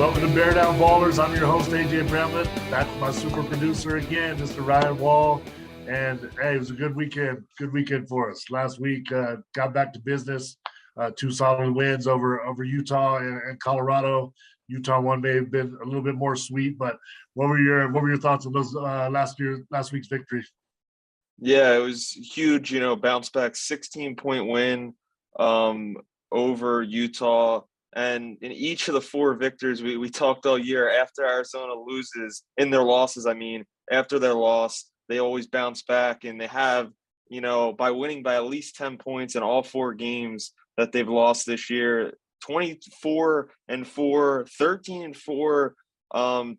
Welcome to Bear Down Ballers. I'm your host, AJ Bramlett. Back with my super producer again, Mr. Ryan Wall. And hey, it was a good weekend. Good weekend for us. Last week, got back to business. 2 solid wins over Utah and Colorado. Utah one may have been a little bit more sweet, but what were your thoughts on those last week's victory? Yeah, it was huge. Bounce back 16-point win over Utah. And in each of the 4 victors, we talked all year after Arizona loses, in their losses, after their loss, they always bounce back. And they have, by winning by at least 10 points in all 4 games that they've lost this year, 24-4, 13-4,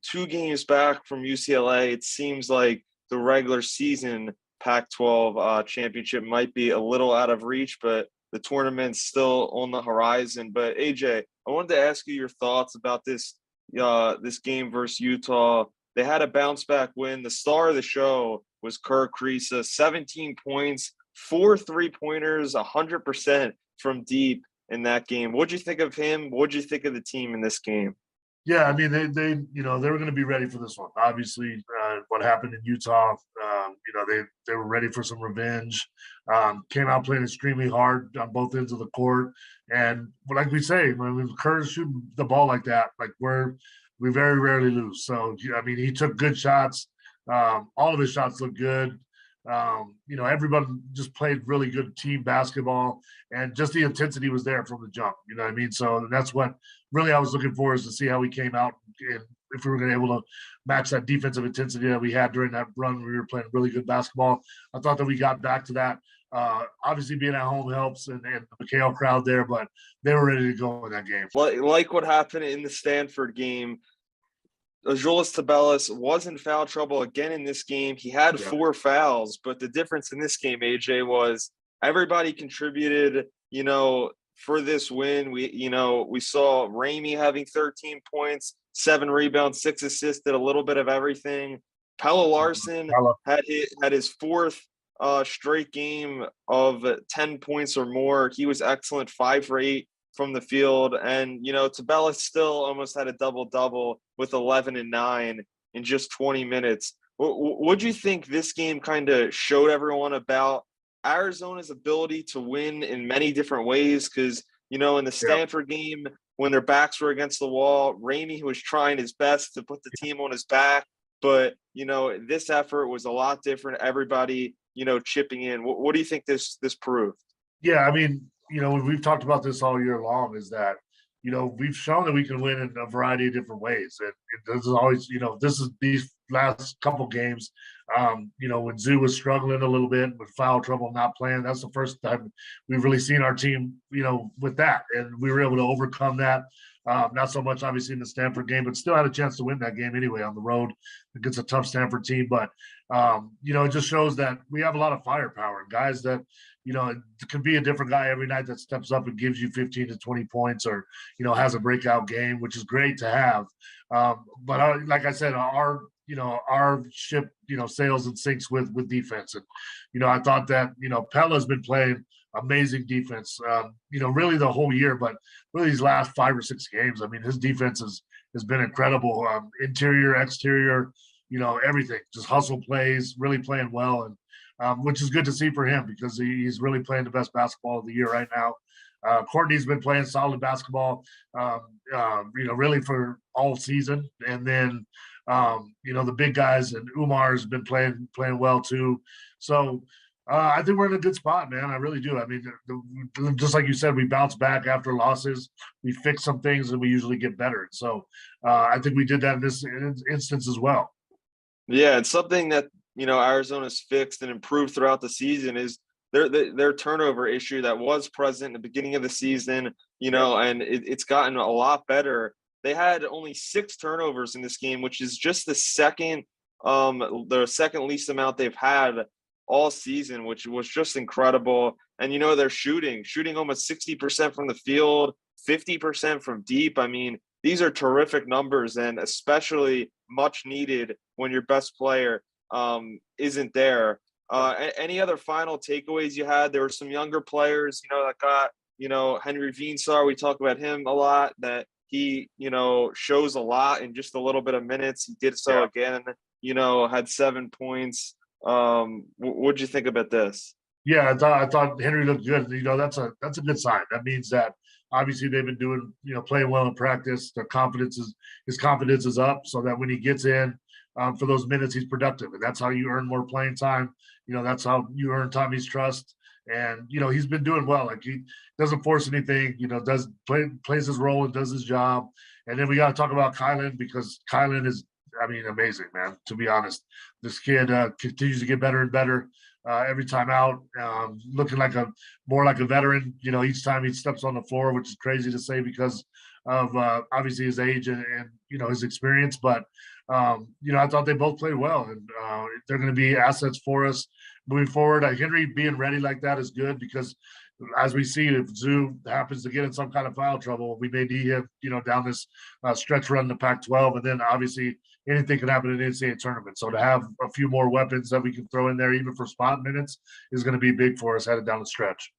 2 games back from UCLA. It seems like the regular season Pac-12 championship might be a little out of reach, but the tournament's still on the horizon. But AJ, I wanted to ask you your thoughts about this game versus Utah. They had a bounce back win. The star of the show was Kerr Kriisa, 17 points, 4 3-pointers, 100% from deep in that game. What'd you think of him? What'd you think of the team in this game? Yeah, they were going to be ready for this one. Obviously, what happened in Utah, they were ready for some revenge. Came out playing extremely hard on both ends of the court, and like we say, when Kerr's shooting the ball like that, we very rarely lose. So he took good shots. All of his shots looked good. Everybody just played really good team basketball, and just the intensity was there from the jump. So that's what really I was looking for, is to see how we came out and if we were going to be able to match that defensive intensity that we had during that run when we were playing really good basketball. I thought that we got back to that. Obviously, being at home helps, and the McHale crowd there, but they were ready to go in that game. Like what happened in the Stanford game, Azuolas Tubelis was in foul trouble again in this game. He had 4 fouls, but the difference in this game, AJ, was everybody contributed, for this win. We saw Ramey having 13 points, 7 rebounds, 6 assists, did a little bit of everything. Pelle Larsson had his 4th straight game of 10 points or more. He was excellent, 5 for 8 from the field. And, Tubelis still almost had a double-double with 11 and 9 in just 20 minutes. What do you think this game kind of showed everyone about Arizona's ability to win in many different ways? Because, in the Stanford game, when their backs were against the wall, Ramey was trying his best to put the team on his back. But, this effort was a lot different. Everybody, chipping in. What do you think this proved? Yeah, we've talked about this all year long, is that, we've shown that we can win in a variety of different ways. And this is always, these last couple games, when Zoo was struggling a little bit with foul trouble, not playing, that's the first time we've really seen our team, with that. And we were able to overcome that. Not so much, obviously, in the Stanford game, but still had a chance to win that game anyway on the road against a tough Stanford team. But, it just shows that we have a lot of firepower, guys that, it could be a different guy every night that steps up and gives you 15 to 20 points, or, has a breakout game, which is great to have. But like I said, our ship, sails and sinks with defense. And, I thought that, Pella's been playing amazing defense, really the whole year, but really these last 5 or 6 games, his defense has been incredible. Interior, exterior, everything, just hustle plays, really playing well. And, which is good to see for him, because he's really playing the best basketball of the year right now. Courtney's been playing solid basketball, really for all season. And then, the big guys, and Umar's been playing well too. So I think we're in a good spot, man. I really do. Just like you said, we bounce back after losses. We fix some things, and we usually get better. So I think we did that in this instance as well. Yeah, it's something that, Arizona's fixed and improved throughout the season is their turnover issue that was present in the beginning of the season, and it's gotten a lot better. They had only 6 turnovers in this game, which is just the second least amount they've had all season, which was just incredible. And, they're shooting almost 60% from the field, 50% from deep. These are terrific numbers, and especially much needed when your best player isn't there. Any other final takeaways you had? There were some younger players, that got, Henry Veensar. We talk about him a lot, that he, shows a lot in just a little bit of minutes. He did so Yeah. again, had 7 points. What'd you think about this? Yeah, I thought Henry looked good. That's a good sign. That means that obviously they've been doing, playing well in practice. His confidence is up, so that when he gets in for those minutes, he's productive, and that's how you earn more playing time. That's how you earn Tommy's trust. And he's been doing well. Like, he doesn't force anything. Plays his role and does his job. And then we got to talk about Kylan, because Kylan is, I mean, amazing, man. To be honest, this kid continues to get better and better every time out, looking more like a veteran, each time he steps on the floor, which is crazy to say because of obviously his age and his experience. But, I thought they both played well, and they're going to be assets for us moving forward. Henry being ready like that is good, because as we see, if Zoo happens to get in some kind of foul trouble, we may need him, down this stretch run in the Pac-12, and then obviously anything can happen in the NCAA tournament. So to have a few more weapons that we can throw in there, even for spot minutes, is going to be big for us headed down the stretch.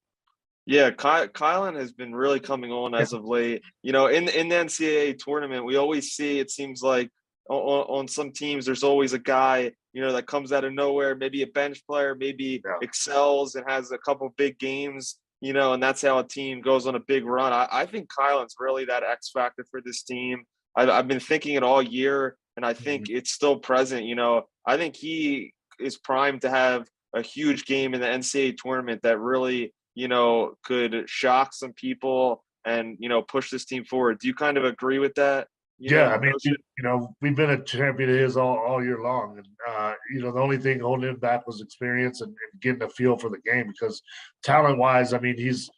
Yeah, Kylan has been really coming on as of late. In the NCAA tournament, we always see, it seems like on some teams, there's always a guy, that comes out of nowhere, maybe a bench player, maybe excels and has a couple big games, and that's how a team goes on a big run. I think Kylan's really that X factor for this team. I've been thinking it all year, and I think it's still present. I think he is primed to have a huge game in the NCAA tournament that really, could shock some people and, push this team forward. Do you kind of agree with that? Yeah, I mean, we've been a champion of his all year long, and the only thing holding him back was experience and getting a feel for the game. Because talent-wise, I mean, he's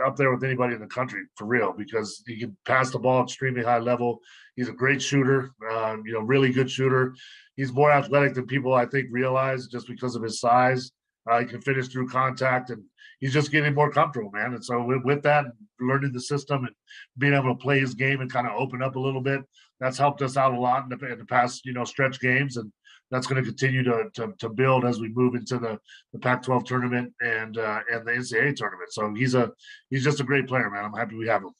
up there with anybody in the country for real, because he can pass the ball extremely high level. He's a great shooter, really good shooter. He's more athletic than people, I think, realize, just because of his size. He can finish through contact, and he's just getting more comfortable, man. And so with that, learning the system and being able to play his game and kind of open up a little bit, that's helped us out a lot in the past, stretch games. And that's going to continue to build as we move into the Pac-12 tournament and the NCAA tournament. So he's just a great player, man. I'm happy we have him.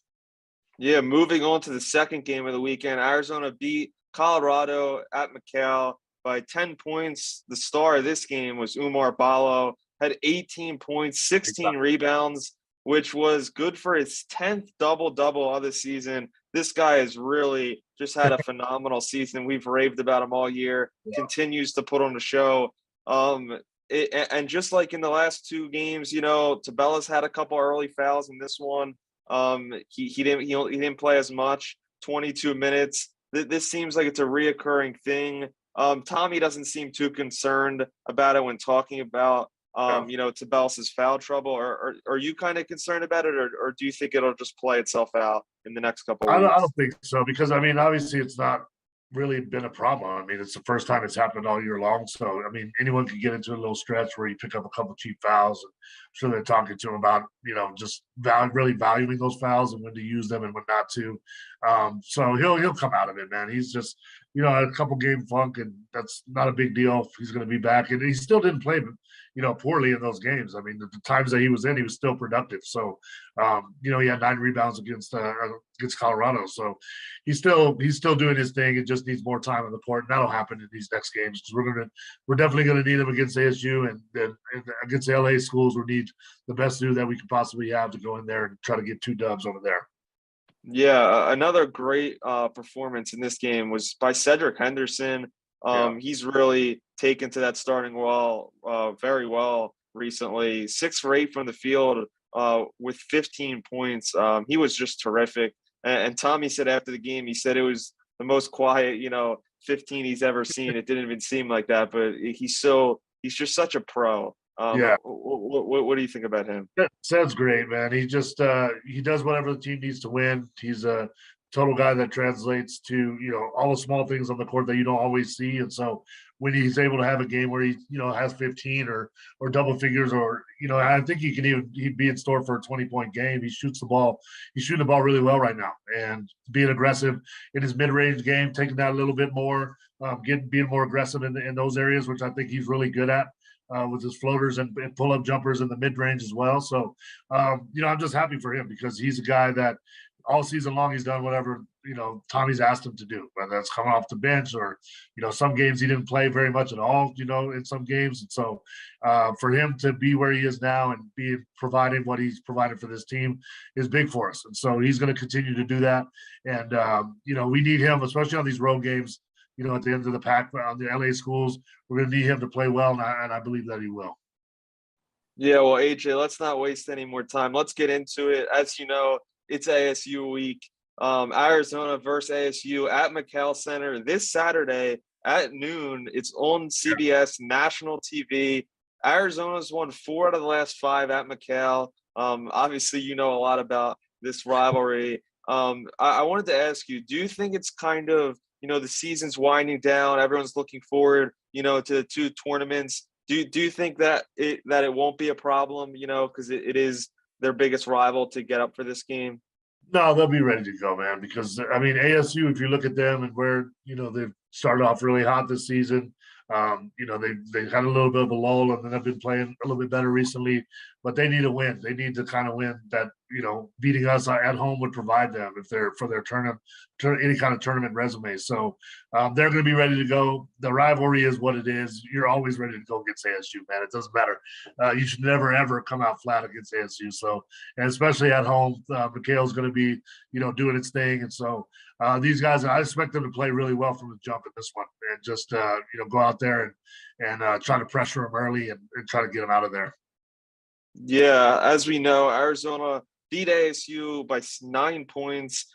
Yeah, moving on to the second game of the weekend, Arizona beat Colorado at McCall by 10 points. The star of this game was Umar Ballo, had 18 points, 16 rebounds, which was good for his 10th double-double of the season. This guy has really just had a phenomenal season. We've raved about him all year, continues to put on the show. And just like in the last two games, Tabell's had a couple early fouls in this one. He didn't play as much, 22 minutes. This seems like it's a reoccurring thing. Tommy doesn't seem too concerned about it when talking about Tabell's foul trouble. Or are you kind of concerned about it, or do you think it'll just play itself out in the next couple of weeks? I don't think so, because I mean, obviously it's not really been a problem. I mean, it's the first time it's happened all year long. So I mean, anyone could get into a little stretch where you pick up a couple cheap fouls, and I'm sure they're talking to him about just really valuing those fouls and when to use them and when not to. So he'll come out of it, man. He's just a couple game funk, and that's not a big deal. He's going to be back, and he still didn't play poorly in those games. I mean, the times that he was in, he was still productive. So, he had 9 rebounds against Colorado. So he's still doing his thing. It just needs more time on the court, and that'll happen in these next games, because we're definitely going to need him against ASU, and against the LA schools. We need the best dude that we could possibly have to go in there and try to get 2 dubs over there. Yeah, another great performance in this game was by Cedric Henderson. He's really taken to that starting role very well recently. 6 for 8 from the field with 15 points. He was just terrific. And Tommy said after the game, he said it was the most quiet, 15 he's ever seen. It didn't even seem like that, but he's just such a pro. What do you think about him? Sounds great, man. He just he does whatever the team needs to win. He's a total guy that translates to all the small things on the court that you don't always see. And so when he's able to have a game where he has 15 or double figures, or I think he'd be in store for a 20-point game. He shoots the ball. He's shooting the ball really well right now, and being aggressive in his mid-range game, taking that a little bit more, being more aggressive in those areas, which I think he's really good at. With his floaters and pull-up jumpers in the mid-range as well. So, I'm just happy for him, because he's a guy that all season long he's done whatever Tommy's asked him to do, whether that's coming off the bench or some games he didn't play very much at all, in some games. And so for him to be where he is now and be providing what he's provided for this team is big for us. And so he's going to continue to do that. And we need him, especially on these road games. At the end of the pack on the LA schools, we're going to need him to play well, and I believe that he will. Yeah, well, AJ, let's not waste any more time. Let's get into it. As you know, it's ASU week. Arizona versus ASU at McCall Center this Saturday at noon. It's on CBS national TV. Arizona's won 4 out of the last 5 at McCall. Obviously, you know a lot about this rivalry. I wanted to ask you, do you think it's kind of, the season's winding down, everyone's looking forward, to the 2 tournaments? Do you think that it won't be a problem, because it is their biggest rival to get up for this game? No, they'll be ready to go, man, because ASU, if you look at them and where, they've started off really hot this season, they had a little bit of a lull and then have been playing a little bit better recently, but they need a win. They need to kind of win that, beating us at home would provide them if they're for their any kind of tournament resume. So they're going to be ready to go. The rivalry is what it is. You're always ready to go against ASU, man. It doesn't matter. You should never, ever come out flat against ASU. So, and especially at home, McHale's going to be, doing its thing. And so these guys, I expect them to play really well from the jump in this one and just, go out there and try to pressure them early and try to get them out of there. Yeah, as we know, Arizona beat ASU by 9 points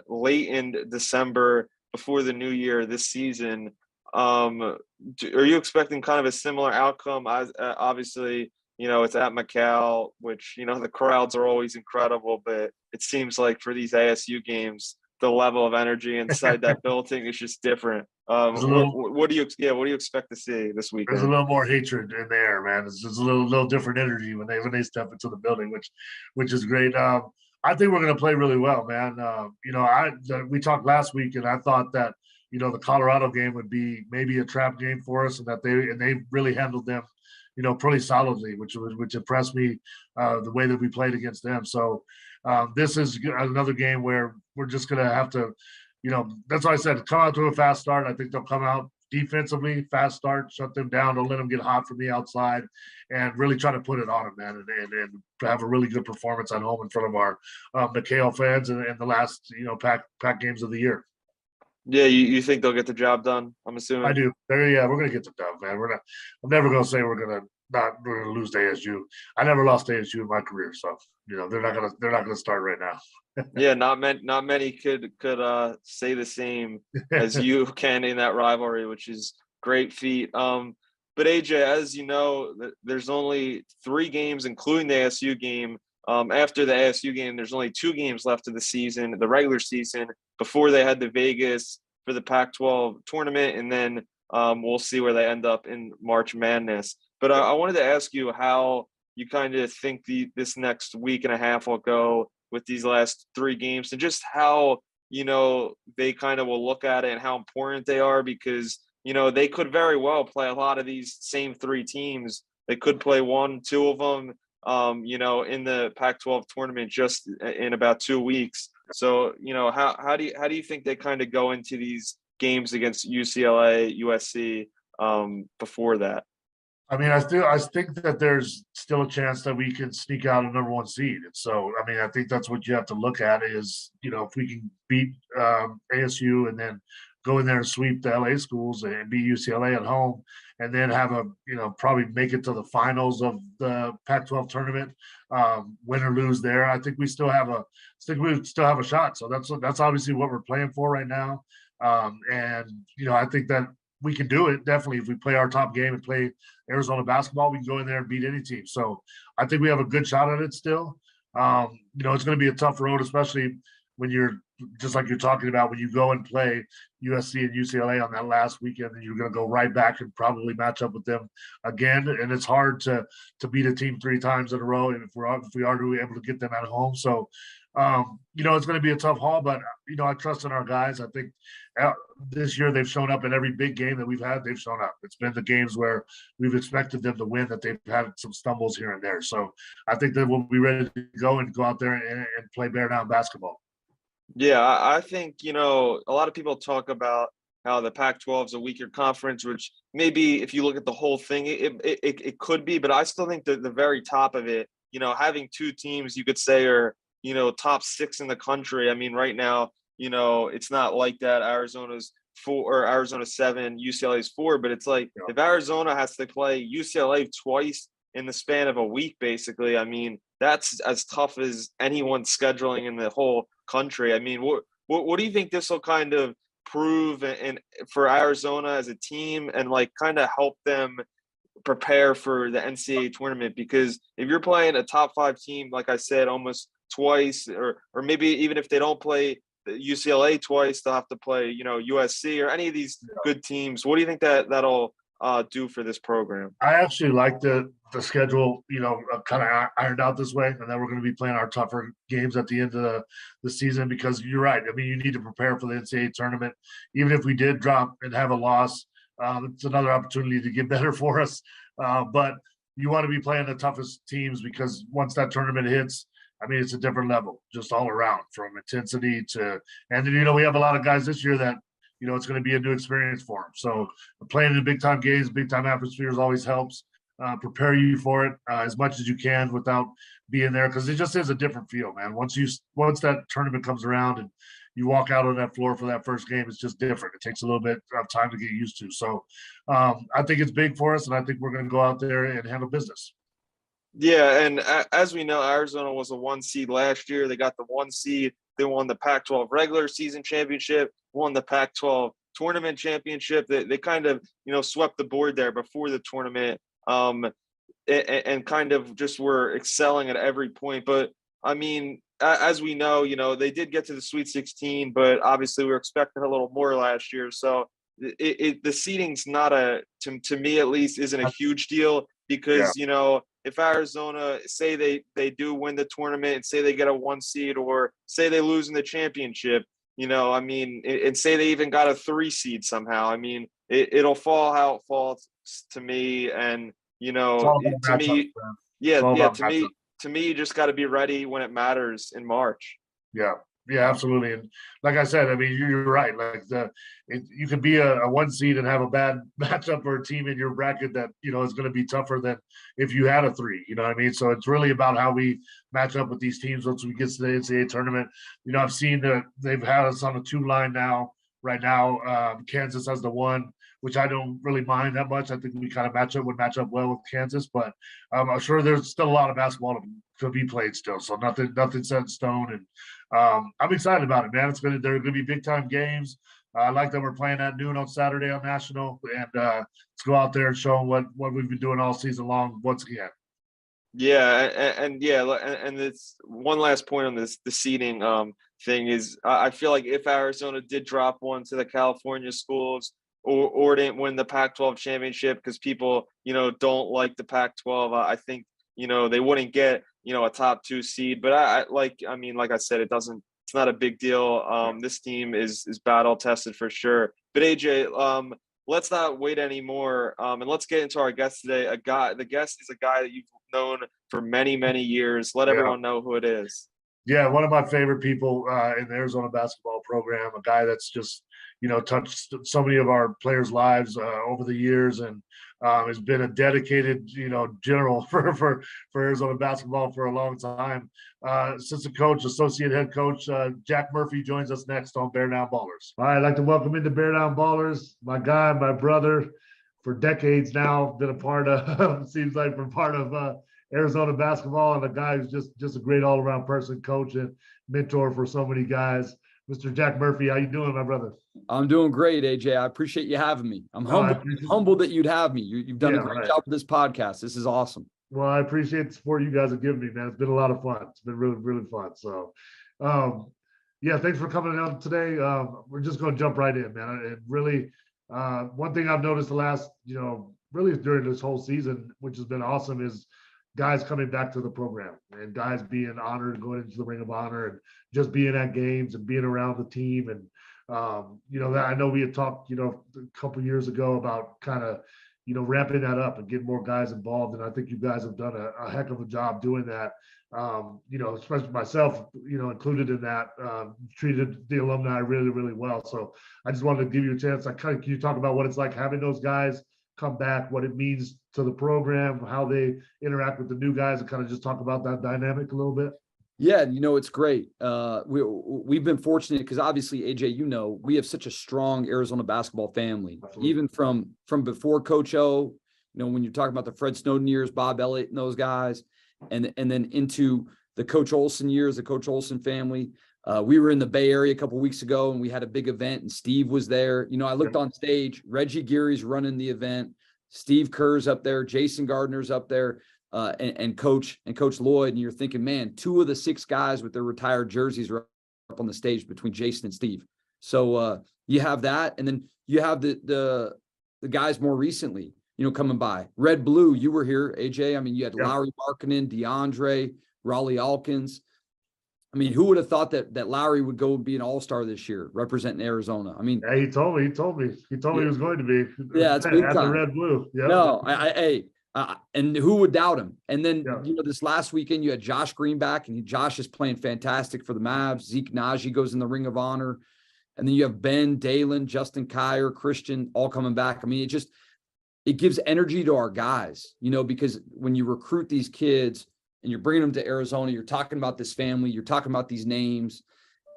late in December before the new year this season. Are you expecting kind of a similar outcome? Obviously, it's at McCall, which, the crowds are always incredible, but it seems like for these ASU games, the level of energy inside that building is just different. What do you expect to see this weekend? There's a little more hatred in there, man. It's just a little different energy when they step into the building, which is great. I think we're going to play really well, man. We talked last week, and I thought that the Colorado game would be maybe a trap game for us, and that they really handled them, pretty solidly, which impressed me the way that we played against them. So this is another game where we're just going to have to, that's why I said come out to a fast start. I think they'll come out defensively, fast start, shut them down, don't let them get hot from the outside, and really try to put it on them, man, and have a really good performance at home in front of our McHale fans in the last, pack games of the year. Yeah, you think they'll get the job done? I'm assuming. I do. We're gonna get the job, man. I'm never gonna say we're gonna lose to ASU. I never lost to ASU in my career, so they're not gonna start right now. Yeah, not many could say the same as you can in that rivalry, which is great feat. But AJ, as you know, there's only 3 games, including the ASU game. After the ASU game, there's only 2 games left of the season, the regular season, before they head to Vegas for the Pac-12 tournament, and then we'll see where they end up in March Madness. But I wanted to ask you how you kind of think this next week and a half will go with these last 3 games, and just how, they kind of will look at it and how important they are, because, they could very well play a lot of these same 3 teams. They could play 1, 2 of them, in the Pac-12 tournament just in about 2 weeks. So, how do you think they kind of go into these games against UCLA, USC before that? I think that there's still a chance that we can sneak out a number 1 seed. And so, I think that's what you have to look at is, if we can beat ASU and then go in there and sweep the LA schools and beat UCLA at home, and then have probably make it to the finals of the Pac-12 tournament, win or lose there. I think we still have a shot. So that's obviously what we're playing for right now. I think that we can do it definitely if we play our top game and play Arizona basketball. We can go in there and beat any team. So I think we have a good shot at it still. It's going to be a tough road, especially when you're just like you're talking about, when you go and play USC and UCLA on that last weekend, and you're going to go right back and probably match up with them again. And it's hard to beat a team 3 times in a row, and if we are to be able to get them at home. So, it's going to be a tough haul, but I trust in our guys. I think this year they've shown up in every big game that we've had. They've shown up. It's been the games where we've expected them to win that they've had some stumbles here and there. So I think that we'll be ready to go out there and play bear down basketball. Yeah, I think, a lot of people talk about how the Pac-12 is a weaker conference, which maybe if you look at the whole thing, it could be, but I still think that the very top of it, having two teams you could say are, top six in the country. I mean, right now, it's not like that. Arizona's four or Arizona seven, UCLA's four, but it's like Yeah. if Arizona has to play UCLA twice in the span of a week, basically, I mean, that's as tough as anyone's scheduling in the whole country. I mean, what do you think this will kind of prove and for Arizona as a team and like kind of help them prepare for the NCAA tournament? Because if you're playing a top five team, like I said, almost twice, or maybe even if they don't play UCLA twice, they'll have to play, USC or any of these good teams. What do you think that'll do for this program? I actually like the schedule, kind of ironed out this way, and then we're going to be playing our tougher games at the end of the season because you're right. I mean, you need to prepare for the NCAA tournament. Even if we did drop and have a loss, it's another opportunity to get better for us. But you want to be playing the toughest teams because once that tournament hits, I mean, it's a different level just all around from intensity to, and then, we have a lot of guys this year that, it's going to be a new experience for them. So playing in big time games, big time atmospheres always helps prepare you for it as much as you can without being there because it just is a different feel, man. Once that tournament comes around and you walk out on that floor for that first game, it's just different. It takes a little bit of time to get used to. So I think it's big for us, and I think we're going to go out there and handle business. Yeah, and as we know, Arizona was a one seed last year. They got the one seed. They won the Pac-12 regular season championship, won the Pac-12 tournament championship. They kind of, swept the board there before the tournament, and kind of just were excelling at every point. But I mean, as we know, they did get to the Sweet 16, but obviously we were expecting a little more last year. So the seeding's not to me at least, isn't a huge deal Yeah. because, if Arizona say they do win the tournament and say they get a one seed or say they lose in the championship, I mean, and say they even got a three seed somehow, I mean, it'll fall how it falls to me. And, It's all about to matchups, me, man. It's yeah, all yeah, about matchups. to me, you just got to be ready when it matters in March. Yeah, yeah, absolutely. And like I said, I mean, you're right. Like you could be a one seed and have a bad matchup for a team in your bracket that is going to be tougher than if you had a three. You know what I mean? So it's really about how we match up with these teams once we get to the NCAA tournament. I've seen that they've had us on a two line now. Right now, Kansas has the one, which I don't really mind that much. I think we kind of would match up well with Kansas, but I'm sure there's still a lot of basketball to be played still. So nothing set in stone, and I'm excited about it, man. They're gonna be big time games. I like that we're playing at noon on Saturday on national, and let's go out there and show them what we've been doing all season long once again. Yeah, and yeah, and it's one last point on the seating thing is I feel like if Arizona did drop one to the California schools or didn't win the Pac-12 championship because people don't like the Pac-12, I think they wouldn't get a top two seed. But I mean, like I said, it's not a big deal. This team is battle tested for sure. But AJ, let's not wait anymore. And let's get into our guest today. The guest is a guy that you've known for many, many years. Let Yeah. everyone know who it is. Yeah, one of my favorite people in the Arizona basketball program, a guy that's just, touched so many of our players' lives over the years and has been a dedicated, general for Arizona basketball for a long time. Assistant coach, associate head coach, Jack Murphy joins us next on Bear Down Ballers. All right, I'd like to welcome into Bear Down Ballers, my guy, my brother, for decades now, been a part of, seems like we're part of Arizona basketball, and a guy who's just a great all around person, coach, and mentor for so many guys. Mr. Jack Murphy, how you doing, my brother? I'm doing great, AJ. I appreciate you having me. I'm humbled that you'd have me. You've done a great job with this podcast. This is awesome. Well, I appreciate the support you guys have given me, man. It's been a lot of fun. It's been really, really fun. So, yeah, thanks for coming out today. We're just going to jump right in, man. And really, one thing I've noticed the last, really during this whole season, which has been awesome, is guys coming back to the program and guys being honored, going into the Ring of Honor and just being at games and being around the team. And, that I know we had talked, a couple years ago about kind of, ramping that up and getting more guys involved. And I think you guys have done a heck of a job doing that. Especially myself, included in that, treated the alumni really, really well. So I just wanted to give you a chance. Can you talk about what it's like having those guys come back, what it means to the program, how they interact with the new guys, and kind of just talk about that dynamic a little bit? Yeah, it's great. We've been fortunate because obviously, AJ, we have such a strong Arizona basketball family. Absolutely. Even from before Coach O, when you're talking about the Fred Snowden years, Bob Elliott and those guys, and then into the Coach Olson years, the Coach Olson family. We were in the Bay Area a couple of weeks ago, and we had a big event, and Steve was there. I looked on stage. Reggie Geary's running the event. Steve Kerr's up there. Jason Gardner's up there. And Coach Lloyd, and you're thinking, man, 2 of the 6 guys with their retired jerseys are up on the stage between Jason and Steve. So you have that, and then you have the guys more recently, coming by. Red Blue, you were here, AJ. I mean, you had Lowry Markkinen, DeAndre, Raleigh Alkins. I mean, who would have thought that Lowry would go and be an all-star this year, representing Arizona? I mean, yeah, he told me he was going to be. Yeah, it's big time. The Red Blue. Yeah. No, and who would doubt him? And then, this last weekend, you had Josh Green back, and Josh is playing fantastic for the Mavs. Zeke Naji goes in the Ring of Honor. And then you have Ben, Dalen, Justin Kier, Christian, all coming back. I mean, it gives energy to our guys, because when you recruit these kids and you're bringing them to Arizona, you're talking about this family, you're talking about these names.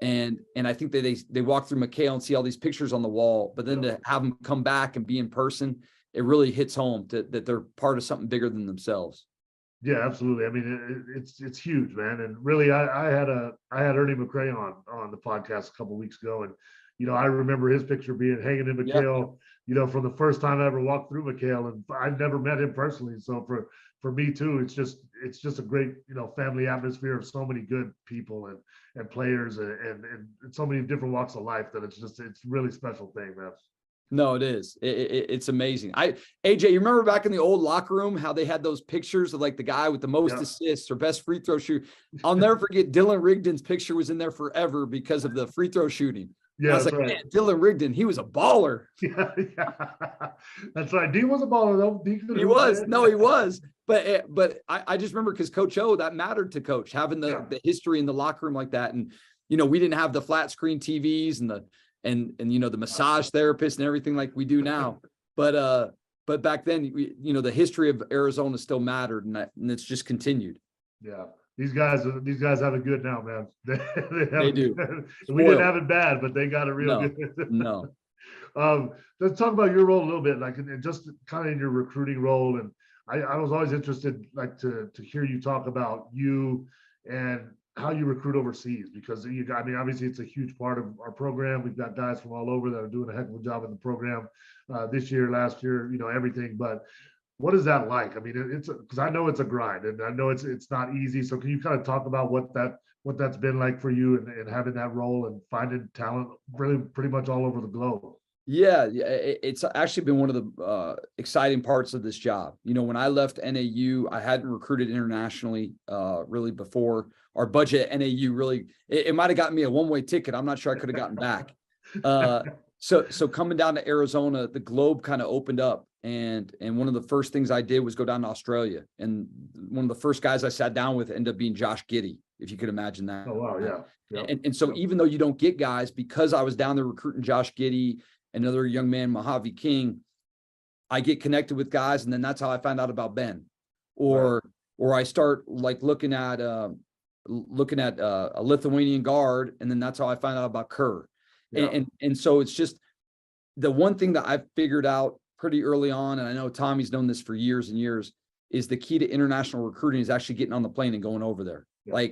And I think that they walk through McHale and see all these pictures on the wall, but then to have them come back and be in person, it really hits home that they're part of something bigger than themselves. Yeah, absolutely. I mean, it's huge, man. And really, I had Ernie McRae on the podcast a couple of weeks ago, and I remember his picture hanging in McHale. From the first time I ever walked through McHale, and I've never met him personally. So for me too, it's just a great family atmosphere of so many good people and players and so many different walks of life that it's a really special thing, man. No, it is. It's amazing. AJ, you remember back in the old locker room how they had those pictures of like the guy with the most assists or best free throw shoot? I'll never forget Dylan Rigdon's picture was in there forever because of the free throw shooting. Yeah, I was like, right. Man, Dylan Rigdon, he was a baller. Yeah, that's right. D was a baller though. He was. No, he was. But I just remember because Coach O, that mattered to Coach, having the history in the locker room like that. And we didn't have the flat screen TVs and the massage therapist and everything like we do now. But back then, the history of Arizona still mattered, and it's just continued. Yeah. These guys have it good now, man. They do. We didn't have it bad, but they got it real good. No. Let's talk about your role a little bit, like just kind of in your recruiting role. And I was always interested, like to hear you talk about you and how you recruit overseas, because obviously it's a huge part of our program. We've got guys from all over that are doing a heck of a job in the program this year, last year, everything. But what is that like? I mean, it's because I know it's a grind, and I know it's not easy. So can you kind of talk about what that's been like for you and having that role and finding talent really pretty much all over the globe? Yeah, it's actually been one of the exciting parts of this job. When I left NAU, I hadn't recruited internationally really before. Our budget at NAU really, it might have gotten me a one-way ticket. I'm not sure I could have gotten back. So coming down to Arizona, the globe kind of opened up. And one of the first things I did was go down to Australia. And one of the first guys I sat down with ended up being Josh Giddey, if you could imagine that. Oh, wow, yeah. Yep. And so even though you don't get guys, because I was down there recruiting Josh Giddey, another young man, Mojave King, I get connected with guys, and then that's how I found out about Ben. Or I start like looking at a Lithuanian guard, and then that's how I find out about Kerr. Yeah. And so it's just the one thing that I've figured out pretty early on, and I know Tommy's known this for years and years, is the key to international recruiting is actually getting on the plane and going over there. Yeah.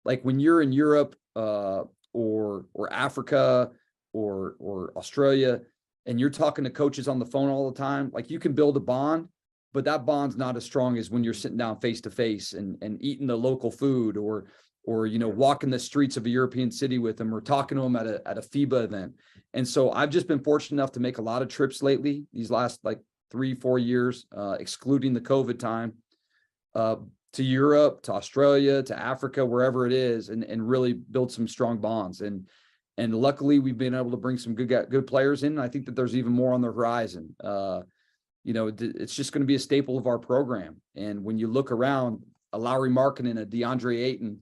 Like when you're in Europe or Africa or Australia, and you're talking to coaches on the phone all the time, like you can build a bond, but that bond's not as strong as when you're sitting down face to face and eating the local food or walking the streets of a European city with them or talking to them at a FIBA event. And so I've just been fortunate enough to make a lot of trips lately, these last like 3-4 years, excluding the COVID time, to Europe, to Australia, to Africa, wherever it is, and really build some strong bonds. And luckily we've been able to bring some good players in. And I think that there's even more on the horizon. it's just going to be a staple of our program. And when you look around, a Lowry Markkinen, a DeAndre Ayton,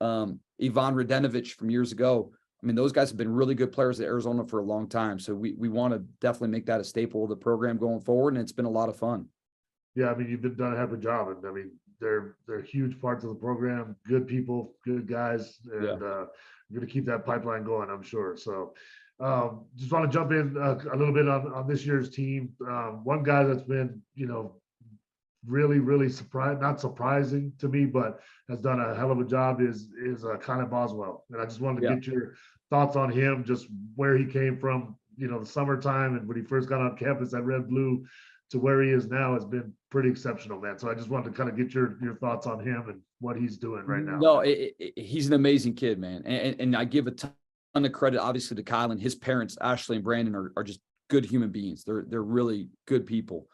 Ivan Radenovich from years ago, I mean, those guys have been really good players at Arizona for a long time. So we want to definitely make that a staple of the program going forward. And it's been a lot of fun. Yeah, I mean, you've done a heck of a job. And I mean, they're huge parts of the program, good people, good guys, and you're going to keep that pipeline going, I'm sure. So just want to jump in a little bit on this year's team. One guy that's been, really, really not surprising to me, but has done a hell of a job is Kylan Boswell. And I just wanted to get your thoughts on him, just where he came from, the summertime and when he first got on campus at Red Blue to where he is now has been pretty exceptional, man. So I just wanted to kind of get your thoughts on him and what he's doing right now. No, he's an amazing kid, man. And I give a ton of credit, obviously, to Kylan. His parents, Ashley and Brandon, are just good human beings. They're really good people.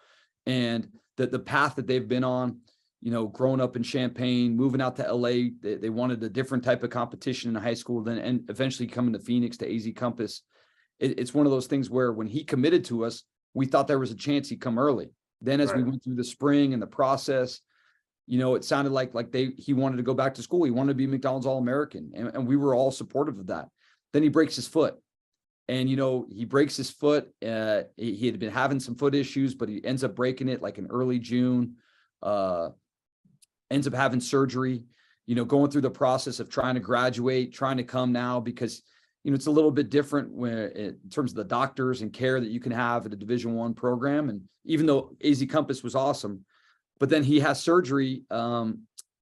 And the path that they've been on, growing up in Champaign, moving out to LA, they wanted a different type of competition in high school, and eventually coming to Phoenix to AZ Compass. It's one of those things where when he committed to us, we thought there was a chance he'd come early. Then as we went through the spring and the process, it sounded like he wanted to go back to school. He wanted to be McDonald's All-American, and we were all supportive of that. Then he breaks his foot. And, he breaks his foot. He had been having some foot issues, but he ends up breaking it like in early June, ends up having surgery, going through the process of trying to graduate, trying to come now because, it's a little bit different in terms of the doctors and care that you can have at a Division I program. And even though AZ Compass was awesome, but then he has surgery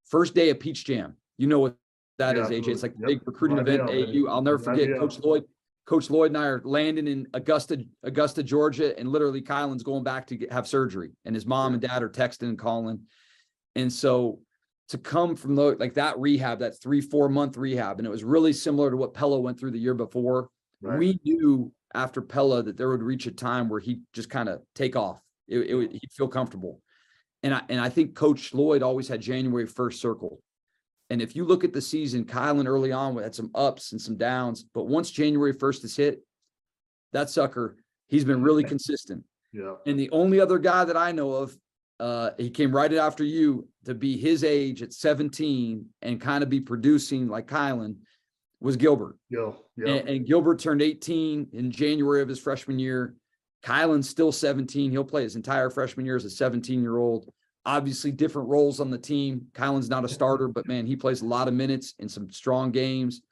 first day of Peach Jam. You know what that is, AJ. It's like a big recruiting event, AU. I'll never forget Coach Lloyd and I are landing in Augusta, Georgia, and literally Kylan's going back to have surgery, and his mom and dad are texting and calling. And so to come from that rehab, that 3-4 month rehab, and it was really similar to what Pella went through the year before. Right. We knew after Pella that there would reach a time where he'd just kind of take off. He'd feel comfortable. And I think Coach Lloyd always had January 1st circled. And if you look at the season, Kylan early on had some ups and some downs, but once January 1st is hit, that sucker, he's been really consistent. Yeah. And the only other guy that I know of, he came right after you to be his age at 17 and kind of be producing like Kylan was Gilbert. Yeah. And Gilbert turned 18 in January of his freshman year. Kylan's still 17. He'll play his entire freshman year as a 17-year-old. Obviously different roles on the team. Kylan's not a starter, but man, he plays a lot of minutes in some strong games.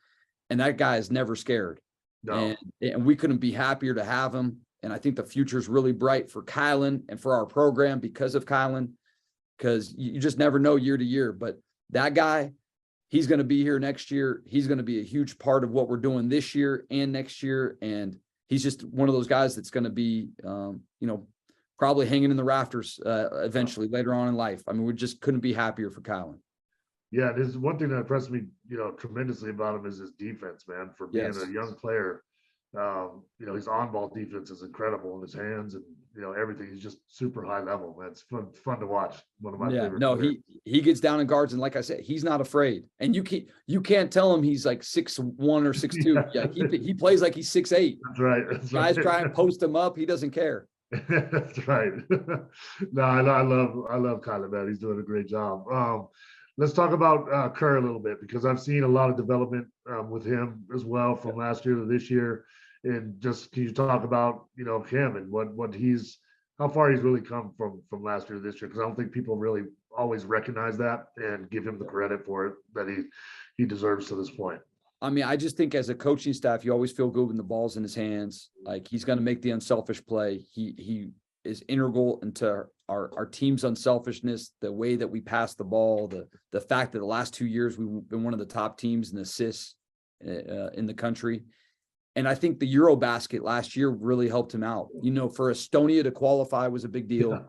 And that guy is never scared. No. And we couldn't be happier to have him. And I think the future is really bright for Kylan and for our program because of Kylan, because you just never know year to year. But that guy, he's going to be here next year. He's going to be a huge part of what we're doing this year and next year. And he's just one of those guys that's going to be, probably hanging in the rafters eventually later on in life. I mean, we just couldn't be happier for Kylan. Yeah, this is one thing that impressed me, tremendously about him is his defense, man. For being a young player, his on-ball defense is incredible in his hands and everything. He's just super high level, man. It's fun to watch. One of my favorite. No, players. he gets down in guards, and like I said, he's not afraid. And you can't tell him he's like 6'1" or 6'2". Yeah, he plays like he's 6'8". That's right. Guys try and post him up, he doesn't care. That's right. No, I love Kylan, man. He's doing a great job. Let's talk about Kerr a little bit because I've seen a lot of development with him as well from last year to this year. And just can you talk about him and how far he's really come from last year to this year? Because I don't think people really always recognize that and give him the credit for it that he deserves to this point. I mean, I just think as a coaching staff, you always feel good when the ball's in his hands. Like he's going to make the unselfish play. He is integral into our team's unselfishness, the way that we pass the ball, the fact that the last 2 years we've been one of the top teams in assists in the country. And I think the Eurobasket last year really helped him out. For Estonia to qualify was a big deal. Yeah.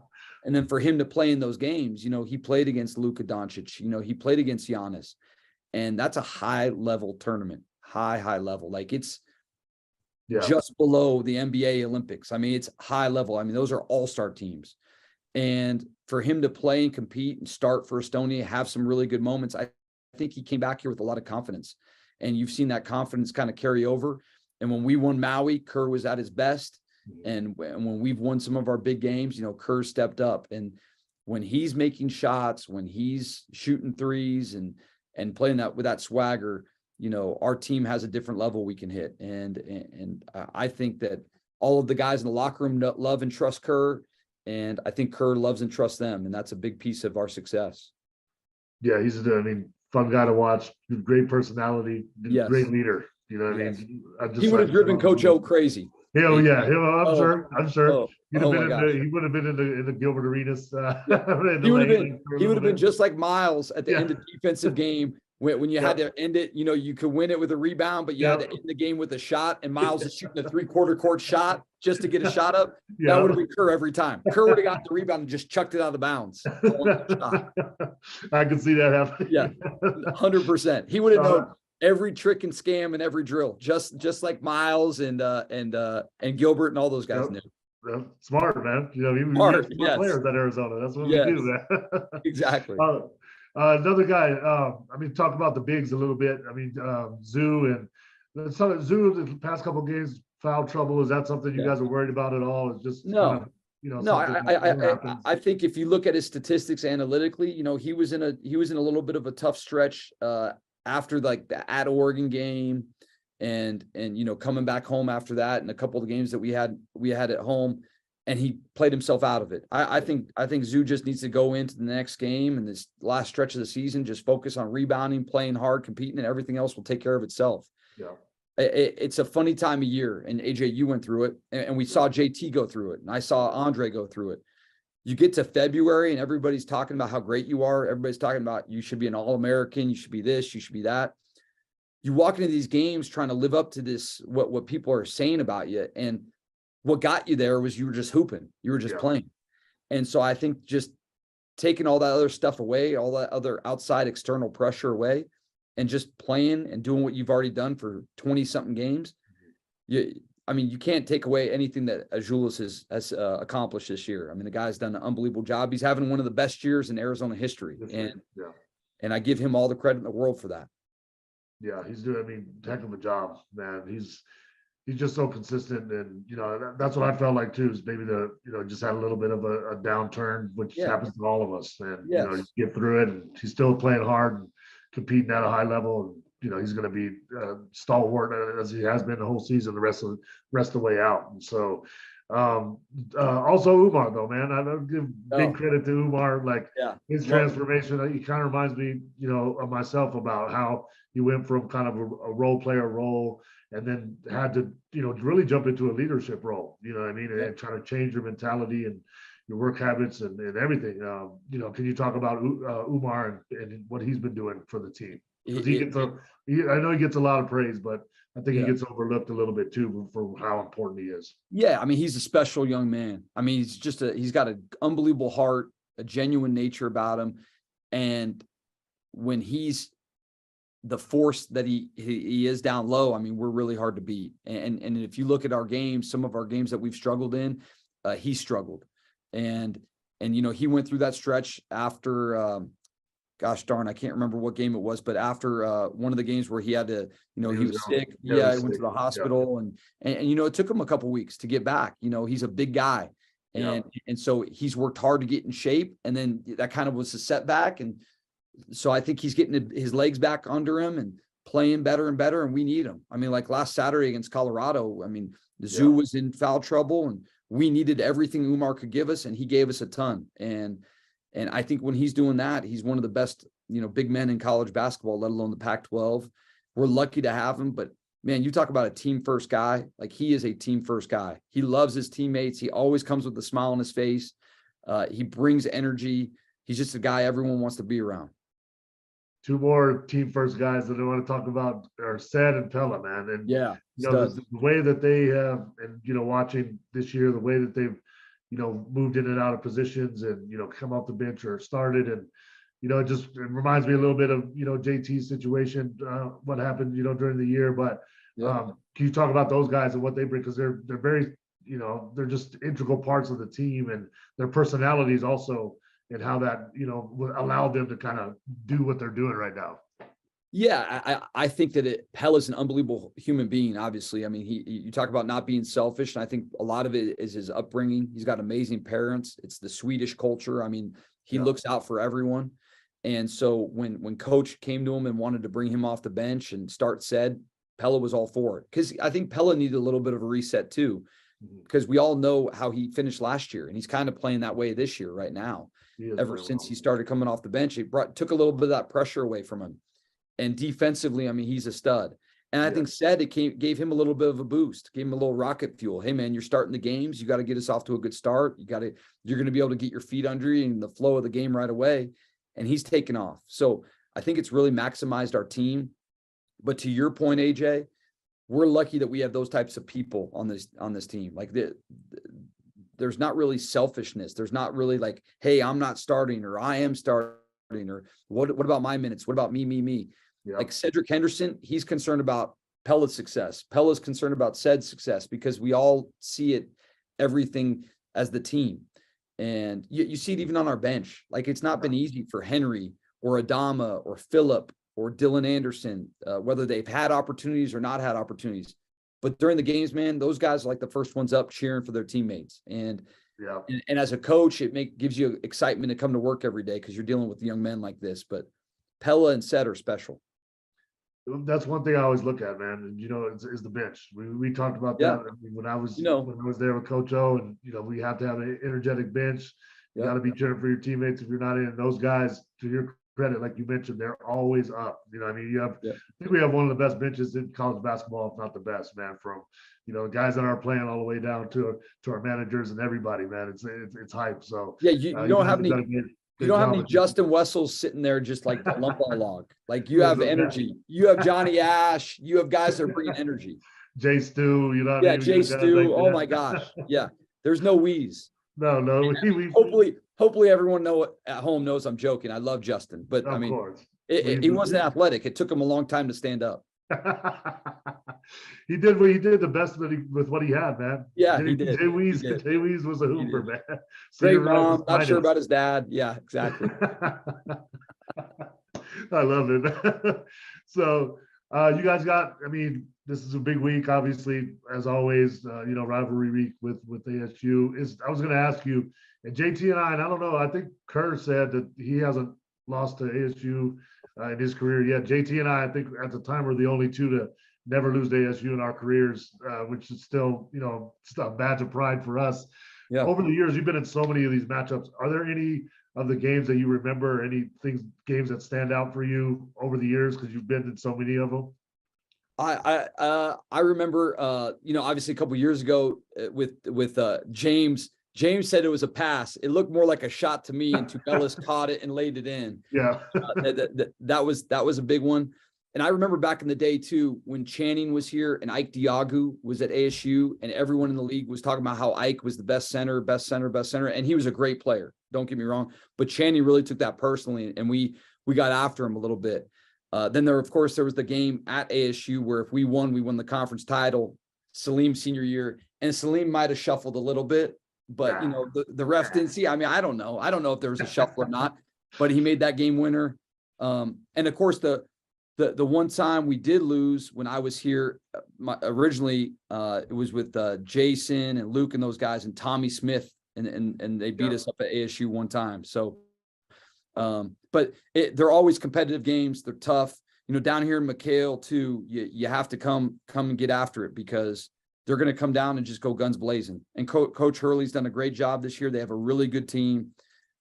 And then for him to play in those games, he played against Luka Doncic, he played against Giannis. And that's a high level tournament, high level. Like it's just below the NBA Olympics. I mean, it's high level. I mean, those are all-star teams. And for him to play and compete and start for Estonia, have some really good moments, I think he came back here with a lot of confidence. And you've seen that confidence kind of carry over. And when we won Maui, Kerr was at his best. And when we've won some of our big games, Kerr stepped up. And when he's making shots, when he's shooting threes and playing that with that swagger, our team has a different level we can hit. And I think that all of the guys in the locker room love and trust Kerr. And I think Kerr loves and trusts them. And that's a big piece of our success. Yeah, he's fun guy to watch, great personality, Yes. great leader. You know what Yes. I mean? He would have driven Coach O crazy. I'm sure. I'm sure. He would have been in the Gilbert Arenas. He would have been just like Miles at the end of the defensive game when you had to end it. You could win it with a rebound, but you had to end the game with a shot. And Miles is shooting a 3/4 court shot just to get a shot up. That would have been Kerr every time. Kerr would have got the rebound and just chucked it out of the bounds. I can see that happening. Yeah, 100%. He would have known every trick and scam and every drill, just like Miles and Gilbert and all those guys knew. Smart, man. Smart players at Arizona. That's what we do, man. Exactly. Another guy. Talk about the bigs a little bit. Zoo Zoo the past couple of games foul trouble. Is that something you guys are worried about at all? It's just no. I think if you look at his statistics analytically, he was in a little bit of a tough stretch after like the at Oregon game and coming back home after that and a couple of the games that we had at home, and he played himself out of it. I think Zoo just needs to go into the next game and this last stretch of the season, just focus on rebounding, playing hard, competing, and everything else will take care of itself. Yeah. It's a funny time of year, and AJ, you went through it, and we saw JT go through it, and I saw Andre go through it. You get to February and everybody's talking about how great you are. Everybody's talking about you should be an All-American. You should be this, you should be that. You walk into these games trying to live up to this, what people are saying about you. And what got you there was you were just hooping. You were just playing. And so I think just taking all that other stuff away, all that other outside external pressure away, and just playing and doing what you've already done for 20 something games. You can't take away anything that Azuolas has accomplished this year. The guy's done an unbelievable job. He's having one of the best years in Arizona history. And I give him all the credit in the world for that. Yeah, he's doing, heck of a job, man. He's just so consistent. And, that's what I felt like too, is maybe just had a little bit of a downturn, which happens to all of us. And, you get through it, and he's still playing hard and competing at a high level. And, he's going to be stalwart as he has been the whole season, the rest of the way out. And so, also Umar though, man, I don't give big credit to Umar, his transformation. He kind of reminds me, of myself about how he went from kind of a role player role and then had to, really jump into a leadership role, and trying to change your mentality and your work habits and everything. Can you talk about Umar and what he's been doing for the team? Because I know he gets a lot of praise, but I think he gets overlooked a little bit too for how important he is. Yeah, he's a special young man. He's got an unbelievable heart, a genuine nature about him, and when he's the force that he is down low, we're really hard to beat. And if you look at our games, some of our games that we've struggled in, he struggled, and he went through that stretch after. Gosh darn, I can't remember what game it was, but after one of the games where he had to, he was sick. He went to the hospital and it took him a couple of weeks to get back. He's a big guy. And so he's worked hard to get in shape. And then that kind of was a setback. And so I think he's getting his legs back under him and playing better and better. And we need him. Like last Saturday against Colorado, the Zoo was in foul trouble and we needed everything Umar could give us. And he gave us a ton. And I think when he's doing that, he's one of the best, big men in college basketball, let alone the Pac-12. We're lucky to have him. But, man, you talk about a team-first guy. He is a team-first guy. He loves his teammates. He always comes with a smile on his face. He brings energy. He's just a guy everyone wants to be around. Two more team-first guys that I want to talk about are Sad and Pella, man. And, the way that they have, and, watching this year, the way that they've, moved in and out of positions and, come off the bench or started. And, it reminds me a little bit of, JT's situation, what happened, during the year. But can you talk about those guys and what they bring? Because they're very, they're just integral parts of the team and their personalities also, and how that, allowed them to kind of do what they're doing right now. Yeah, I think that Pella's an unbelievable human being. Obviously, I mean, you talk about not being selfish, and I think a lot of it is his upbringing. He's got amazing parents. It's the Swedish culture. I mean, he looks out for everyone. And so when Coach came to him and wanted to bring him off the bench and start said, Pella was all for it, because I think Pella needed a little bit of a reset too, because we all know how he finished last year, and he's kind of playing that way this year right now. Ever since he started coming off the bench, it took a little bit of that pressure away from him. And defensively, I mean, he's a stud. And I think gave him a little bit of a boost, gave him a little rocket fuel. Hey, man, you're starting the games. You got to get us off to a good start. You're going to be able to get your feet under you in the flow of the game right away. And he's taken off. So I think it's really maximized our team. But to your point, AJ, we're lucky that we have those types of people on this team. Like there's not really selfishness. There's not really like, hey, I'm not starting, or I am starting, or what about my minutes? What about me? Yeah. Like Cedric Henderson, he's concerned about Pella's success. Pella's concerned about Ced's success, because we all see everything as the team. And you see it even on our bench. Like, it's not been easy for Henry or Adama or Phillip or Dylan Anderson, whether they've had opportunities or not had opportunities. But during the games, man, those guys are like the first ones up cheering for their teammates. And as a coach, it gives you excitement to come to work every day, because you're dealing with young men like this. But Pella and Ced are special. That's one thing I always look at, man. And is the bench. We talked about that. I mean, when I was there with Coach O, and we have to have an energetic bench. You got to be cheering for your teammates if you're not in. Those guys, to your credit, like you mentioned, they're always up. I mean, I think we have one of the best benches in college basketball, if not the best, man. From guys that are playing all the way down to our managers and everybody, man. It's hype. So you don't have any. You don't have any Justin Wessels sitting there just like the lump on a log. Like, you have energy. You have Johnny Ash. You have guys that are bringing energy. Jay Stu, Jay Stu. Oh my gosh. Yeah. There's no wheeze. No. Hopefully everyone at home knows I'm joking. I love Justin, but I mean, he wasn't athletic. It took him a long time to stand up. He did the best with what he had, man. Yeah, he did. Jay Weeze was a hooper, man. Great mom. Not sure about his dad. Yeah, exactly. I love it. So you guys this is a big week, obviously, as always, rivalry week with ASU. I was going to ask you, and JT and I don't know, I think Kerr said that he hasn't lost to ASU in his career yet. JT and I think at the time were the only two to never lose to ASU in our careers, which is still, a badge of pride for us. Yeah. Over the years, you've been in so many of these matchups. Are there any of the games that you remember, games that stand out for you over the years, because you've been in so many of them? I remember, obviously a couple of years ago with James. James said it was a pass. It looked more like a shot to me, and Tubelis caught it and laid it in. Yeah, that was a big one. And I remember back in the day too, when Channing was here and Ike Diagu was at ASU, and everyone in the league was talking about how Ike was the best center, and he was a great player. Don't get me wrong, but Channing really took that personally, and we got after him a little bit. Then there was the game at ASU where if we won the conference title, Salim's senior year, and Salim might have shuffled a little bit, but the refs didn't see. I mean, I don't know if there was a shuffle or not, but he made that game winner. And of course the one time we did lose when I was here, originally it was with Jason and Luke and those guys and Tommy Smith, and they beat us up at ASU one time. So, but they're always competitive games. They're tough. Down here in McHale too, you have to come and get after it, because they're going to come down and just go guns blazing. And Coach Hurley's done a great job this year. They have a really good team.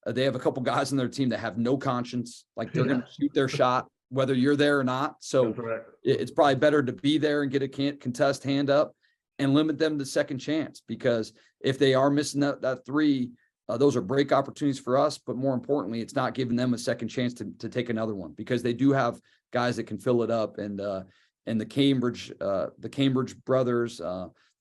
They have a couple guys on their team that have no conscience. Like, they're going to shoot their shot, whether you're there or not. So it's probably better to be there and get a contest hand up and limit them the second chance, because if they are missing that three, those are break opportunities for us. But more importantly, it's not giving them a second chance to take another one, because they do have guys that can fill it up. And the Cambridge brothers,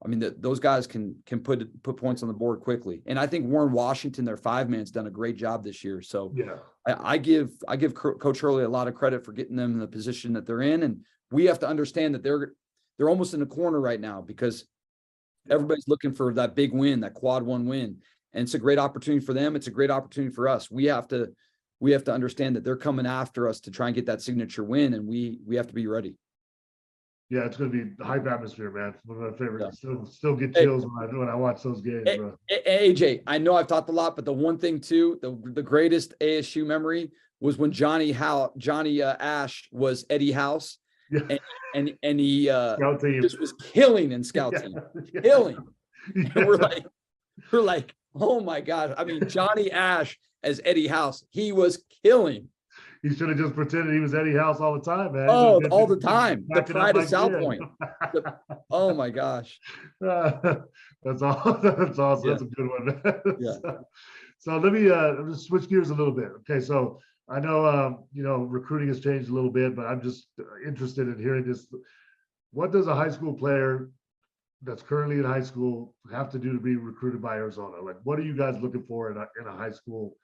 those guys can put points on the board quickly. And I think Warren Washington, their 5-man's done a great job this year. So yeah, I give Coach Hurley a lot of credit for getting them in the position that they're in. And we have to understand that they're almost in a corner right now, because everybody's looking for that big win, that quad 1 win. And it's a great opportunity for them. It's a great opportunity for us. We have to we have to understand that they're coming after us to try and get that signature win, and we have to be ready. Yeah, it's going to be a hype atmosphere, man. One of my favorites. Yeah. Still get chills when I watch those games, bro. AJ, I know I've talked a lot, but the one thing too, the greatest ASU memory was when Johnny Ash was Eddie House, Yeah. and he Scout team. just was killing in scout team, killing. Yeah. And we're like, oh my God. I mean, Johnny Ash as Eddie House, he was killing. He should have just pretended he was Eddie House all the time, man. Oh, all the time. The pride of South Point. Oh my gosh. That's all. That's awesome. Yeah. That's a good one, man. Yeah. So let me just switch gears a little bit. Okay, so I know recruiting has changed a little bit, but I'm just interested in hearing this. What does a high school player that's currently in high school have to do to be recruited by Arizona? Like, what are you guys looking for in a high school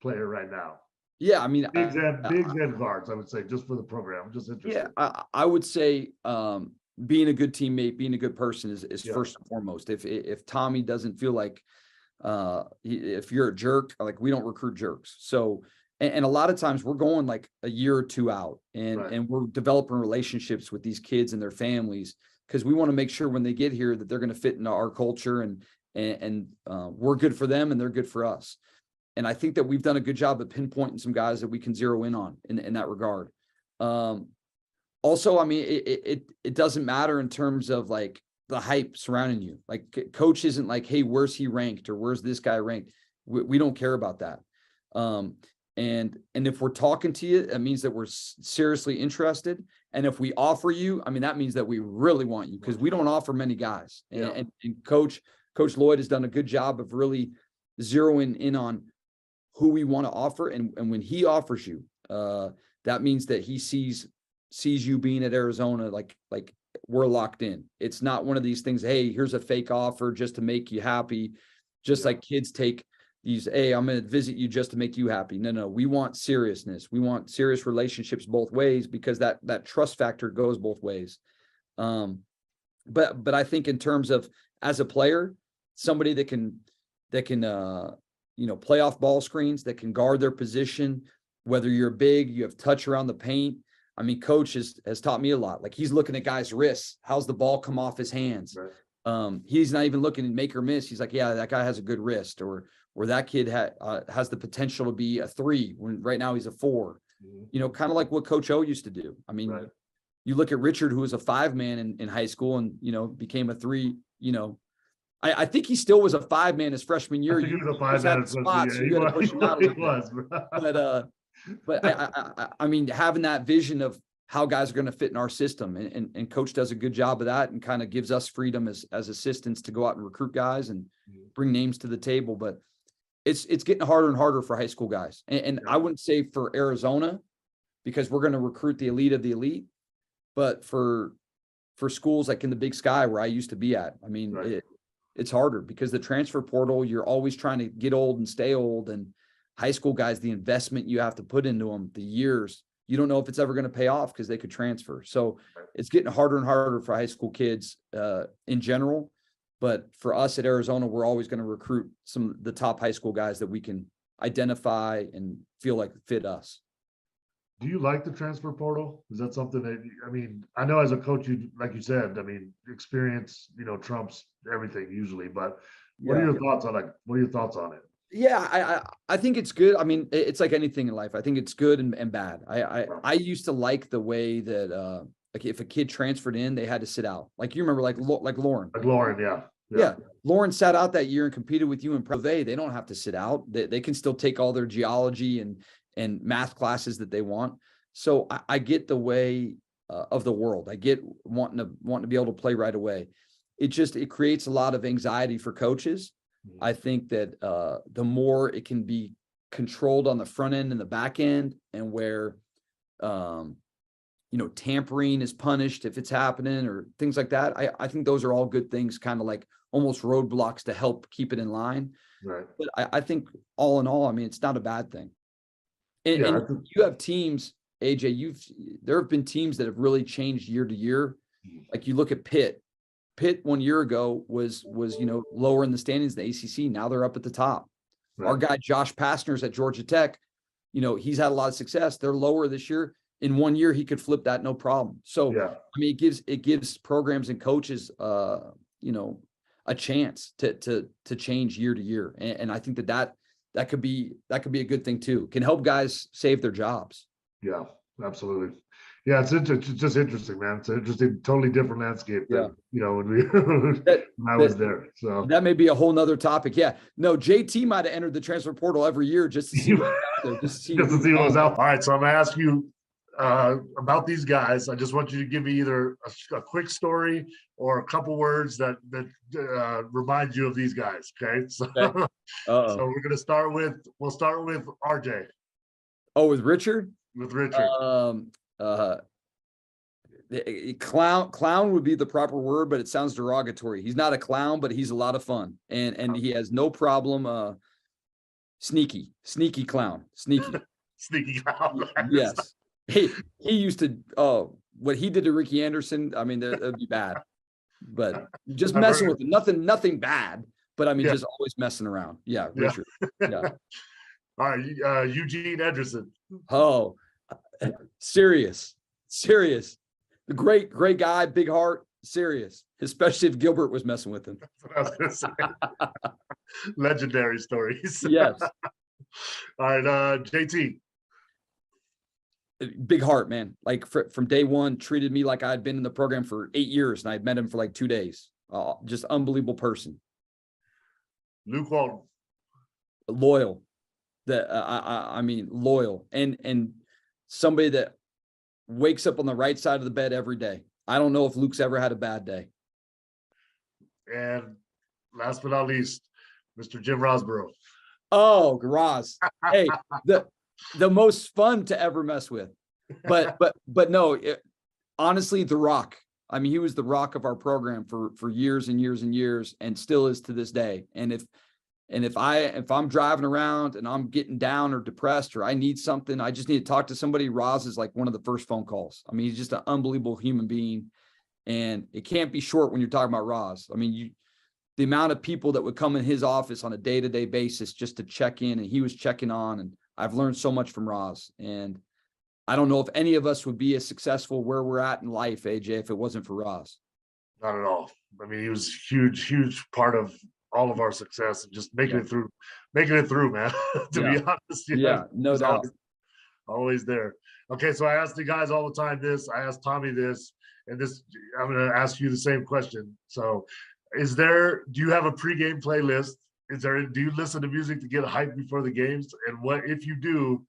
player right now? Yeah, I mean, bigs and guards, I would say, just for the program. I'm just interested. Yeah, I would say being a good teammate, being a good person is first and foremost. If Tommy doesn't feel like if you're a jerk, like, we don't recruit jerks. So, and a lot of times we're going like a year or two out, and we're developing relationships with these kids and their families, because we want to make sure when they get here that they're going to fit into our culture, and we're good for them and they're good for us. And I think that we've done a good job of pinpointing some guys that we can zero in on in that regard. Also, I mean, it doesn't matter in terms of like the hype surrounding you. Like, coach isn't like, hey, where's he ranked, or where's this guy ranked? We don't care about that. And if we're talking to you, that means that we're seriously interested. And if we offer you, I mean, that means that we really want you, because we don't offer many guys. And Coach Lloyd has done a good job of really zeroing in on who we want to offer. And when he offers you, that means that he sees you being at Arizona, like we're locked in. It's not one of these things, hey, here's a fake offer just to make you happy. Just like kids take these, hey, I'm going to visit you just to make you happy. No, we want seriousness. We want serious relationships both ways, because that trust factor goes both ways. But I think in terms of, as a player, somebody that can play off ball screens, that can guard their position, whether you're big, you have touch around the paint. I mean, coach has taught me a lot. Like, he's looking at guys' wrists. How's the ball come off his hands? Right. He's not even looking at make or miss. He's like, yeah, that guy has a good wrist, or that kid has the potential to be a 3 when right now he's a 4. Mm-hmm. Kind of like what Coach O used to do. I mean, you look at Richard, who was a 5-man in high school and, became a 3, I think he still was a 5-man his freshman year. He was a 5-man. But I mean, having that vision of how guys are going to fit in our system, and coach does a good job of that, and kind of gives us freedom as assistants to go out and recruit guys and bring names to the table. But it's getting harder and harder for high school guys. And I wouldn't say for Arizona, because we're going to recruit the elite of the elite, but for schools like in the Big Sky where I used to be at, I mean, it's harder because the transfer portal, you're always trying to get old and stay old. And high school guys, the investment you have to put into them, the years, you don't know if it's ever going to pay off because they could transfer. So it's getting harder and harder for high school kids in general. But for us at Arizona, we're always going to recruit some of the top high school guys that we can identify and feel like fit us. Do you like the transfer portal? Is that something that, I mean, I know as a coach, like you said, I mean, experience, trumps everything usually, but what are your thoughts on it? Yeah, I think it's good. I mean, it's like anything in life. I think it's good and bad. I used to like the way that like if a kid transferred in, they had to sit out. Like, you remember, like Lauren. Like Lauren, yeah. Lauren sat out that year and competed with you in Pro V. They don't have to sit out. They can still take all their geology and math classes that they want. So I get the way of the world. I get wanting to be able to play right away. It creates a lot of anxiety for coaches. I think that the more it can be controlled on the front end and the back end, and where tampering is punished if it's happening or things like that, I think those are all good things, kind of like almost roadblocks to help keep it in line. Right. But I think all in all, I mean, it's not a bad thing. And you have teams, AJ, there have been teams that have really changed year to year. Like, you look at Pitt. Pitt 1 year ago was lower in the standings in the ACC. Now they're up at the top. Right. Our guy Josh Pastner's at Georgia Tech he's had a lot of success. They're lower this year. In 1 year, he could flip that no problem. So, Yeah. I mean, it gives programs and coaches, a chance to change year to year. And I think that could be a good thing too. Can help guys save their jobs. Yeah, absolutely. Yeah, it's just interesting, man. It's an interesting, totally different landscape than, when I was there. So that may be a whole nother topic. Yeah. No, JT might have entered the transfer portal every year just to see what's out there, just to see what was out. All right, so I'm gonna ask you about these guys. I just want you to give me either a quick story or a couple words that remind you of these guys. Okay. So, okay. So we'll start with RJ. Oh, with Richard? With Richard. Clown would be the proper word, but it sounds derogatory. He's not a clown, but he's a lot of fun, and he has no problem. Sneaky clown, sneaky clown. Yes. He used to. Oh, what he did to Ricky Anderson. I mean, that'd be bad. But just messing with him. Nothing bad. But I mean, just always messing around. Yeah, Richard. Yeah. All right, Eugene Edgerson. Oh, serious. The great guy, big heart, serious. Especially if Gilbert was messing with him. That's what I was gonna say. Legendary stories. Yes. All right, JT. Big heart, man. Like from day one, treated me like I'd been in the program for 8 years, and I'd met him for like 2 days. Just unbelievable person. Luke Walton. Loyal. I mean, loyal and somebody that wakes up on the right side of the bed every day. I don't know if Luke's ever had a bad day. And last but not least, Mr. Jim Rosborough. Oh, Roz. Hey, the most fun to ever mess with. But no, honestly, the rock. I mean, he was the rock of our program for years and years and years, and still is to this day. And if I'm driving around and I'm getting down or depressed or I need something, I just need to talk to somebody. Roz is like one of the first phone calls. I mean, he's just an unbelievable human being, and it can't be short when you're talking about Roz. I mean, the amount of people that would come in his office on a day-to-day basis just to check in, and he was checking on, and I've learned so much from Roz. And I don't know if any of us would be as successful where we're at in life, AJ, if it wasn't for Roz. Not at all. I mean, he was a huge part of all of our success and just making it through, man. To be honest, no doubt. Always there. Okay, so I ask the guys all the time this. I ask Tommy this, and this. I'm going to ask you the same question. So, do you have a pregame playlist? Do you listen to music to get hyped before the games? And what if you do?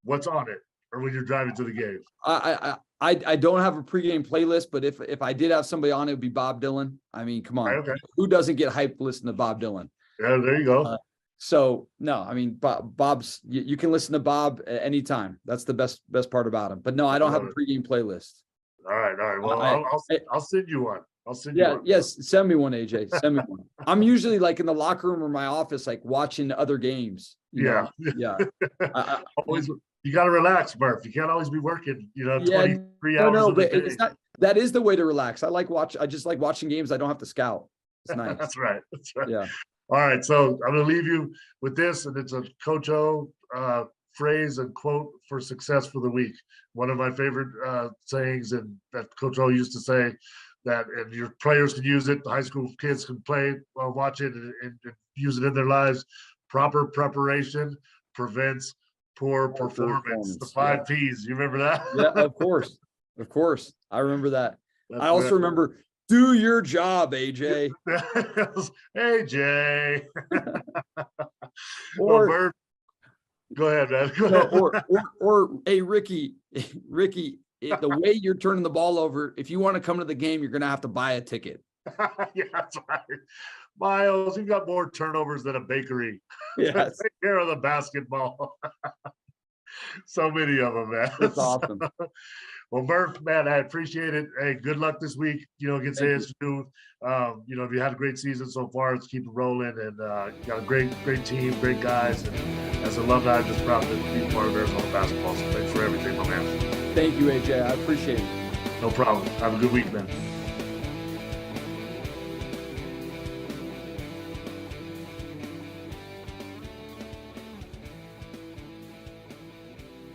What's on it? Or when you're driving to the game? I don't have a pregame playlist, but if I did have somebody on, it would be Bob Dylan. I mean, come on. Okay. Who doesn't get hyped listening to Bob Dylan? Yeah, there you go. So no, I mean, Bob's, you can listen to Bob at any time. That's the best part about him. But no, I don't have a pregame playlist. All right. Well, I'll send you one. Yes. Send me one, AJ. Send me one. I'm usually like in the locker room or my office, like watching other games. Yeah. Always. You got to relax, Murph. You can't always be working, 23 hours. No, but it's not. That is the way to relax. I just like watching games. I don't have to scout. It's nice. That's right. Yeah. All right. So I'm going to leave you with this, and it's a Coach O phrase and quote for success for the week. One of my favorite sayings, and that Coach O used to say that, and your players can use it. The high school kids can watch it and use it in their lives. Proper preparation prevents poor performance. The 5 P's. You remember that? Yeah, of course. I remember that. I also remember, do your job, AJ. Hey, Jay. Or go ahead, man. Go ahead. Or hey, Ricky, the way you're turning the ball over, if you want to come to the game, you're going to have to buy a ticket. Yeah, that's right. Miles, you've got more turnovers than a bakery. Yes. Take care of the basketball. So many of them, man. That's awesome. Well, Murph, man, I appreciate it. Hey, good luck this week, against ASU. If you had a great season so far, let's keep it rolling. And you got a great team, great guys. And as a alumni, I'm just proud to be part of Arizona basketball. So thanks for everything, my man. Thank you, AJ. I appreciate it. No problem. Have a good week, man.